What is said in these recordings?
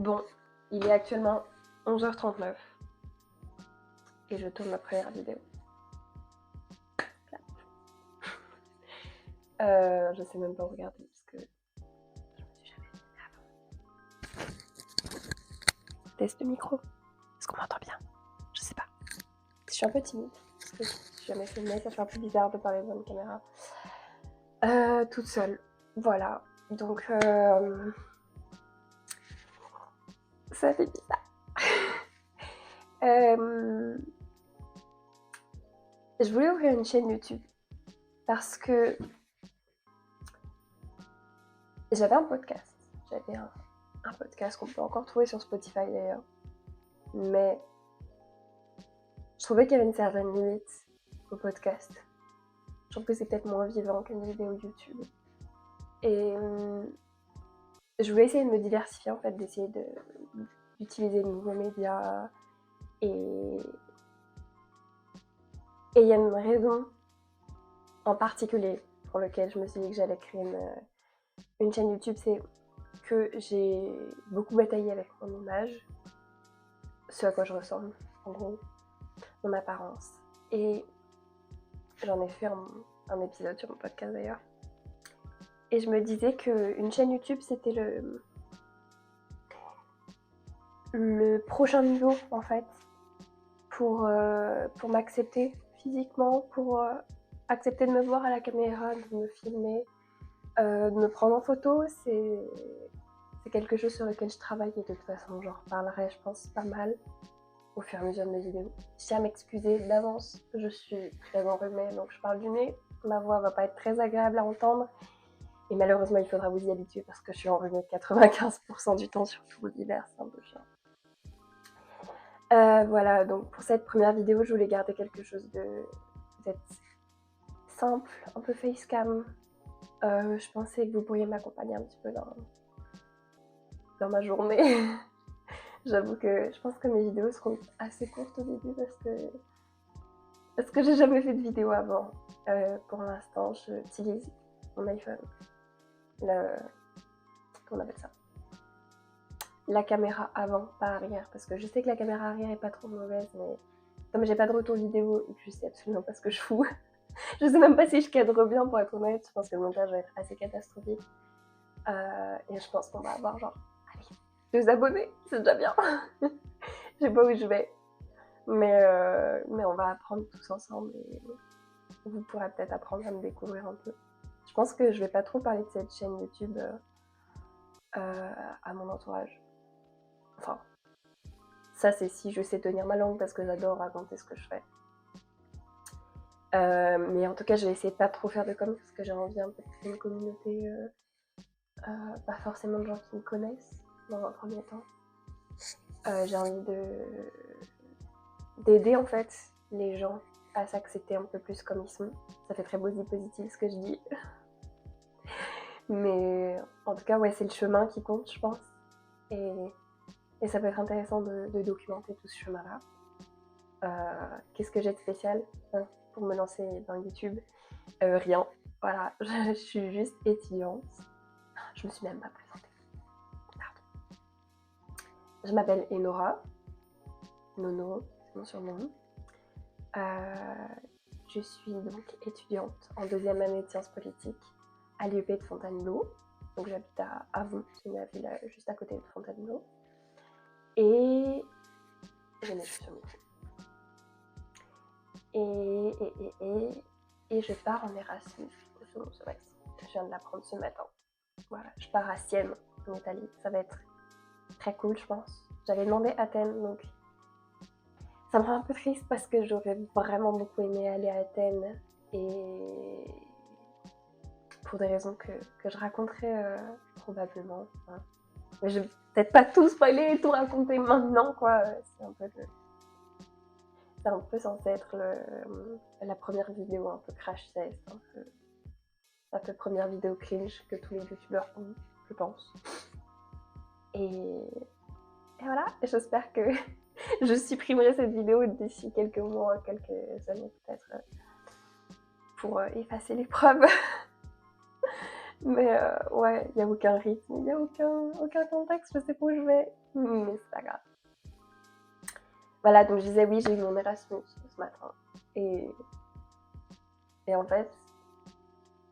Bon, il est actuellement 11h39 et je tourne ma première vidéo. Je sais même pas où regarder parce que je me suis jamais dit avant. Test de micro. Est-ce qu'on m'entend bien? Je sais pas. Je suis un peu timide parce que je suis jamais filmée, ça fait un peu bizarre de parler devant une caméra. Toute seule. Voilà. Donc ça fait bizarre. Je voulais ouvrir une chaîne YouTube parce que j'avais un podcast. J'avais un podcast qu'on peut encore trouver sur Spotify d'ailleurs. Mais je trouvais qu'il y avait une certaine limite au podcast. Je trouve que c'est peut-être moins vivant qu'une vidéo YouTube. Et je voulais essayer de me diversifier en fait, d'essayer d'utiliser de nouveaux médias. Et il y a une raison en particulier pour laquelle je me suis dit que j'allais créer une chaîne YouTube, c'est que j'ai beaucoup bataillé avec mon image, ce à quoi je ressemble, en gros, mon apparence. Et j'en ai fait un épisode sur mon podcast d'ailleurs. Et je me disais qu'une chaîne YouTube, c'était le prochain niveau, en fait, pour m'accepter physiquement, pour accepter de me voir à la caméra, de me filmer, de me prendre en photo. C'est quelque chose sur lequel je travaille et de toute façon, j'en reparlerai, je pense, pas mal au fur et à mesure de mes vidéos. Je tiens à m'excuser d'avance, je suis très enrhumée, donc je parle du nez. Ma voix va pas être très agréable à entendre. Et malheureusement, il faudra vous y habituer parce que je suis enrhumée 95% du temps, surtout l'hiver, c'est un peu chiant. Voilà, donc pour cette première vidéo, je voulais garder quelque chose de peut-être simple, un peu facecam. Je pensais que vous pourriez m'accompagner un petit peu dans ma journée. J'avoue que je pense que mes vidéos seront assez courtes au début parce que j'ai jamais fait de vidéo avant. Pour l'instant, j'utilise mon iPhone. Comment on appelle ça? La caméra avant, pas arrière, parce que je sais que la caméra arrière est pas trop mauvaise, mais comme j'ai pas de retour vidéo et que je sais absolument pas ce que je fous, je sais même pas si je cadre bien pour être honnête, je pense que le montage va être assez catastrophique. Et je pense qu'on va avoir genre, allez, 2 abonnés, c'est déjà bien. Je sais pas où je vais, mais on va apprendre tous ensemble et vous pourrez peut-être apprendre à me découvrir un peu. Je pense que je vais pas trop parler de cette chaîne YouTube à mon entourage. Enfin, ça c'est si je sais tenir ma langue parce que j'adore raconter ce que je fais. Mais en tout cas, je vais essayer de pas trop faire de com parce que j'ai envie un peu de créer une communauté, pas forcément de gens qui me connaissent dans un premier temps. J'ai envie d'aider en fait les gens à s'accepter un peu plus comme ils sont. Ça fait très body positive ce que je dis. Mais en tout cas, ouais, c'est le chemin qui compte, je pense. Et ça peut être intéressant de documenter tout ce chemin-là. Qu'est-ce que j'ai de spécial pour me lancer dans YouTube? Rien. Voilà, je suis juste étudiante. Je me suis même pas présentée. Pardon. Je m'appelle Enora. Nono, c'est mon surnom. Je suis donc étudiante en 2e année de sciences politiques à l'UP de Fontainebleau. Donc j'habite à Avon, c'est une ville juste à côté de Fontainebleau. Et j'ai mes chaussures micro. Et je pars en Erasmus au second semestre. Je viens de l'apprendre ce matin. Voilà, je pars à Sienne, en Italie. Ça va être très cool, je pense. J'avais demandé Athènes, donc ça me rend un peu triste parce que j'aurais vraiment beaucoup aimé aller à Athènes et pour des raisons que je raconterai probablement. Hein. Mais je vais peut-être pas tout spoiler et tout raconter maintenant, quoi. C'est un peu censé être la première vidéo un peu crash test, un peu première vidéo cringe que tous les youtubeurs ont, je pense. Et voilà, j'espère que je supprimerai cette vidéo d'ici quelques mois, quelques années peut-être, pour effacer les preuves. Mais ouais, il n'y a aucun rythme, il n'y a aucun contexte, je sais pas où je vais, mais c'est pas grave. Voilà, donc je disais oui, j'ai eu mon Erasmus ce matin. Et en fait,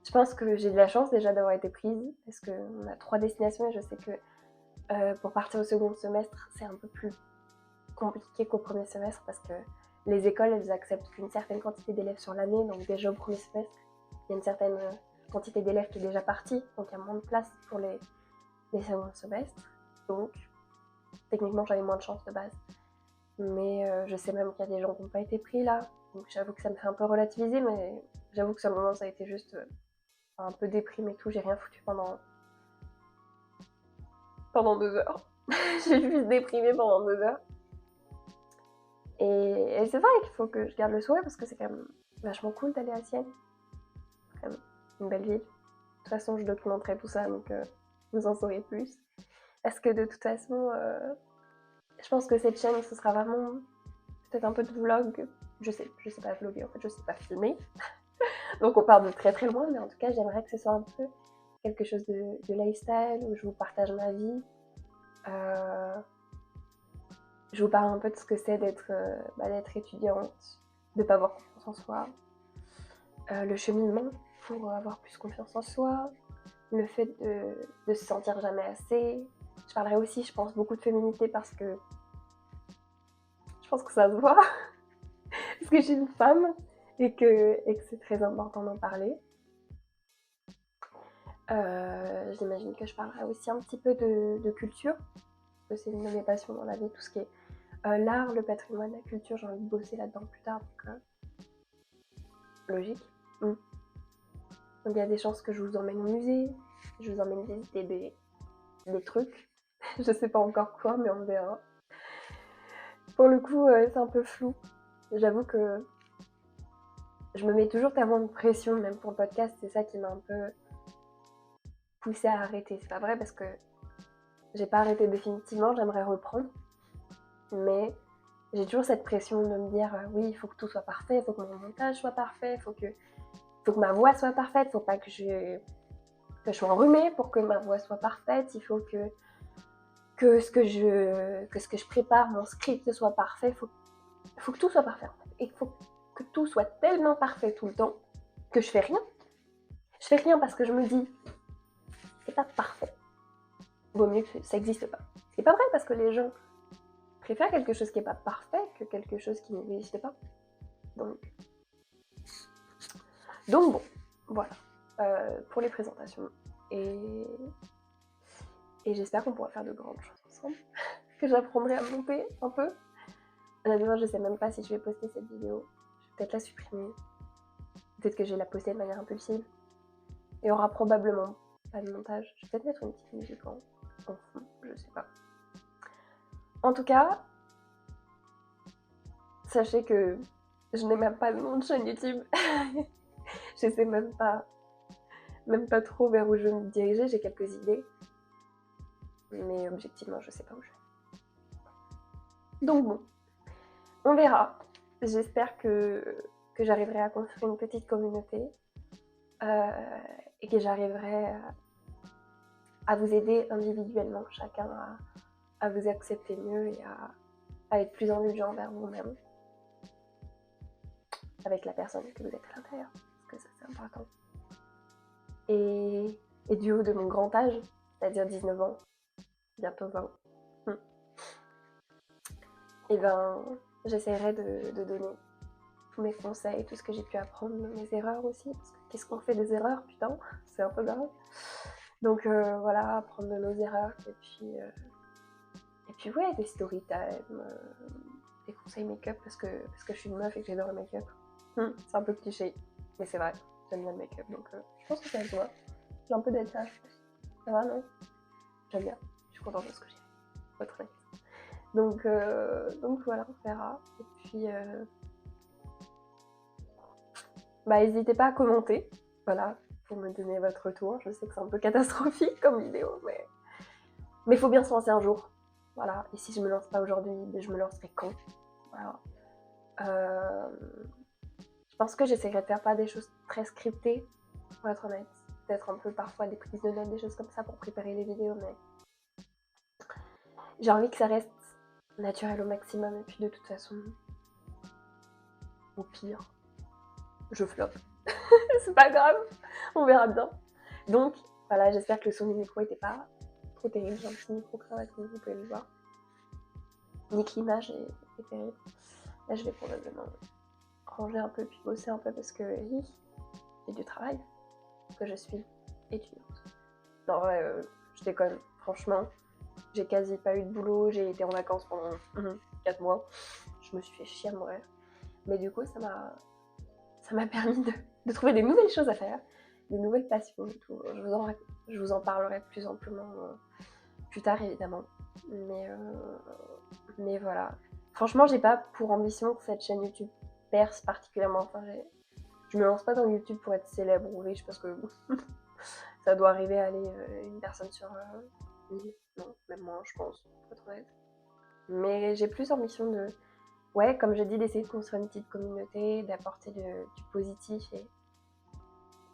je pense que j'ai de la chance déjà d'avoir été prise, parce qu'on a 3 destinations et je sais que pour partir au second semestre, c'est un peu plus compliqué qu'au premier semestre, parce que les écoles, elles acceptent qu'une certaine quantité d'élèves sur l'année, donc déjà au premier semestre, il y a une certaine quantité d'élèves qui est déjà partie, donc il y a moins de place pour les seconds semestres. Donc, techniquement, j'avais moins de chance de base. Mais je sais même qu'il y a des gens qui n'ont pas été pris là. Donc j'avoue que ça me fait un peu relativiser, mais j'avoue que sur le moment, ça a été juste un peu déprime et tout. J'ai rien foutu pendant 2 heures. J'ai juste déprimé pendant 2 heures. Et c'est vrai qu'il faut que je garde le souhait parce que c'est quand même vachement cool d'aller à Sienne. C'est quand même une belle ville. De toute façon, je documenterai tout ça, donc vous en saurez plus. Parce que de toute façon, je pense que cette chaîne, ce sera vraiment peut-être un peu de vlog. Je sais pas vlogger, en fait, je sais pas filmer. Donc on part de très très loin, mais en tout cas, j'aimerais que ce soit un peu quelque chose de lifestyle, où je vous partage ma vie. Je vous parle un peu de ce que c'est d'être étudiante, de ne pas avoir confiance en soi, le cheminement pour avoir plus confiance en soi, le fait de se sentir jamais assez. Je parlerai aussi, je pense, beaucoup de féminité parce que je pense que ça se voit, parce que je suis une femme et que c'est très important d'en parler. J'imagine que je parlerai aussi un petit peu de culture, parce que c'est une de mes passions dans la vie, tout ce qui est l'art, le patrimoine, la culture, j'ai envie de bosser là-dedans plus tard, donc logique. Donc il y a des chances que je vous emmène au musée, je vous emmène visiter des trucs, je sais pas encore quoi, mais on verra. Pour le coup, c'est un peu flou. J'avoue que je me mets toujours tellement de pression, même pour le podcast, c'est ça qui m'a un peu poussée à arrêter. C'est pas vrai parce que j'ai pas arrêté définitivement, j'aimerais reprendre, mais j'ai toujours cette pression de me dire oui, il faut que tout soit parfait, il faut que mon montage soit parfait, il faut que ma voix soit parfaite, il faut pas que je sois enrhumée pour que ma voix soit parfaite, il faut que ce que je prépare, mon script soit parfait, il faut que tout soit parfait en fait. Et il faut que tout soit tellement parfait tout le temps que je fais rien. Je fais rien parce que je me dis c'est pas parfait. Vaut mieux que ça n'existe pas. C'est pas vrai parce que les gens préfèrent quelque chose qui n'est pas parfait que quelque chose qui n'existe pas. Donc bon, voilà. Pour les présentations. Et j'espère qu'on pourra faire de grandes choses ensemble. Que j'apprendrai à monter un peu. Honnêtement, je sais même pas si je vais poster cette vidéo. Je vais peut-être la supprimer. Peut-être que je vais la poster de manière impulsive. Il y aura probablement pas de montage. Je vais peut-être mettre une petite musique en fond, je sais pas. En tout cas, sachez que je n'ai même pas de nom de chaîne YouTube. Je sais même pas trop vers où je veux me diriger. J'ai quelques idées. Mais objectivement, je sais pas où je vais. Donc bon, on verra. J'espère que j'arriverai à construire une petite communauté et que j'arriverai à vous aider individuellement, chacun à vous accepter mieux et à être plus indulgent envers vous-même, avec la personne que vous êtes à l'intérieur, parce que ça c'est important. Et du haut de mon grand âge, c'est-à-dire 19 ans, bientôt 20, et ben j'essaierai de donner tous mes conseils, tout ce que j'ai pu apprendre, mes erreurs aussi, parce que qu'est-ce qu'on fait des erreurs, putain, c'est un peu grave. Donc voilà, apprendre de nos erreurs, et puis ouais, des story time, des conseils make-up, parce que je suis une meuf et que j'adore le make-up. C'est un peu cliché, mais c'est vrai, j'aime bien le make-up, donc je pense que ça se voit. J'ai un peu d'être ça, je pense. Ça va, non? J'aime bien, je suis contente de ce que j'ai fait, votre honnête. Donc voilà, on verra. Et puis n'hésitez pas à commenter, voilà, pour me donner votre retour. Je sais que c'est un peu catastrophique comme vidéo, mais il faut bien se lancer un jour. Voilà, et si je me lance pas aujourd'hui, je me lancerai quand. Voilà. Je pense que j'essaierai de faire pas des choses très scriptées, pour être honnête. peut-être un peu parfois des prises de notes, des choses comme ça pour préparer les vidéos, mais j'ai envie que ça reste naturel au maximum. Et puis de toute façon, au pire, je floppe. C'est pas grave, on verra bien. Donc voilà, j'espère que le son du micro était pas trop terrible. J'ai un petit micro cravate comme vous pouvez le voir. Ni que l'image est terrible. Là je vais probablement ranger un peu puis bosser un peu parce que oui, j'ai du travail, que je suis étudiante. Non ouais, je déconne, franchement, j'ai quasi pas eu de boulot, j'ai été en vacances pendant 4 mois, je me suis fait chier à mourir. Mais du coup ça m'a permis de trouver des nouvelles choses à faire, des nouvelles passions et tout. Je vous en parlerai plus amplement plus tard évidemment. Mais voilà. Franchement, j'ai pas pour ambition que cette chaîne YouTube perce particulièrement. Enfin, je me lance pas dans YouTube pour être célèbre ou riche parce que ça doit arriver à aller une personne sur 1000. Non, même moins, je pense, pour être honnête. Mais j'ai plus ambition de, ouais, comme j'ai dit, d'essayer de construire une petite communauté, d'apporter du positif. Et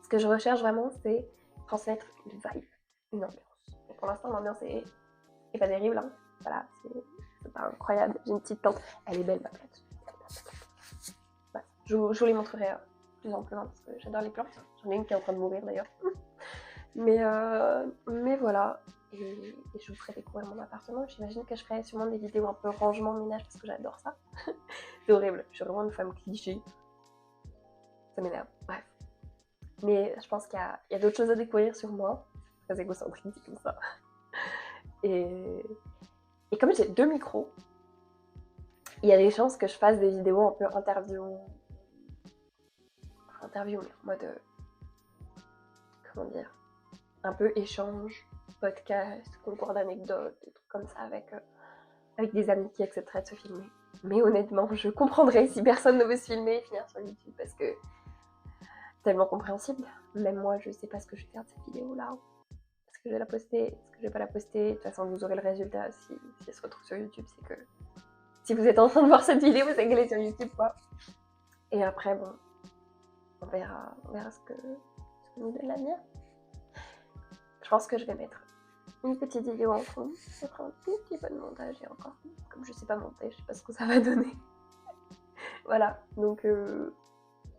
ce que je recherche vraiment, c'est transmettre une vibe, une ambiance. Et pour l'instant, l'ambiance est pas terrible. Hein. Voilà, c'est pas incroyable. J'ai une petite plante. Elle est belle, ma plante. Ouais, je vous les montrerai plus amplement parce que j'adore les plantes. J'en ai une qui est en train de mourir d'ailleurs. Mais voilà. Et je vous ferai découvrir mon appartement. J'imagine que je ferai sûrement des vidéos un peu rangement ménage parce que j'adore ça. C'est horrible. Je suis vraiment une femme cliché. Ça m'énerve. Bref. Mais je pense qu'il y a d'autres choses à découvrir sur moi. C'est très égocentrique dit comme ça. Et comme j'ai 2 micros, il y a des chances que je fasse des vidéos un peu interview, mais en mode, comment dire, un peu échange, podcast, concours d'anecdotes, des trucs comme ça avec des amis qui accepteraient de se filmer. Mais honnêtement, je comprendrais si personne ne veut se filmer et finir sur YouTube parce que tellement compréhensible. Même moi, je sais pas ce que je vais faire de cette vidéo-là. Est-ce que je vais la poster? Est-ce que je vais pas la poster? De toute façon, vous aurez le résultat si elle se retrouve sur YouTube. C'est que si vous êtes en train de voir cette vidéo, c'est qu'elle est sur YouTube, quoi. Et après, bon, on verra ce que nous donne l'avenir. Je pense que je vais mettre une petite vidéo en fond, je ferai un tout petit peu de montage et encore, comme je sais pas monter, je sais pas ce que ça va donner. Voilà, donc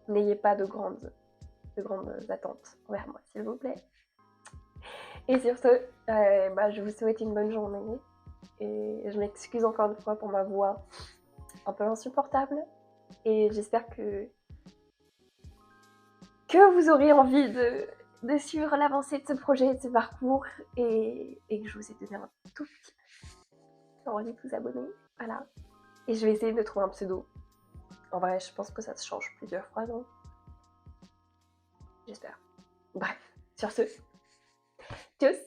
n'ayez pas de grandes attentes envers moi, s'il vous plaît. Et sur ce, je vous souhaite une bonne journée et je m'excuse encore une fois pour ma voix un peu insupportable et j'espère que vous aurez envie de suivre l'avancée de ce projet, de ce parcours et que je vous ai donné un tout petit envie de vous abonner, voilà. Et je vais essayer de trouver un pseudo. En vrai, je pense que ça se change plusieurs fois, non? J'espère. Bref, sur ce, tchuss!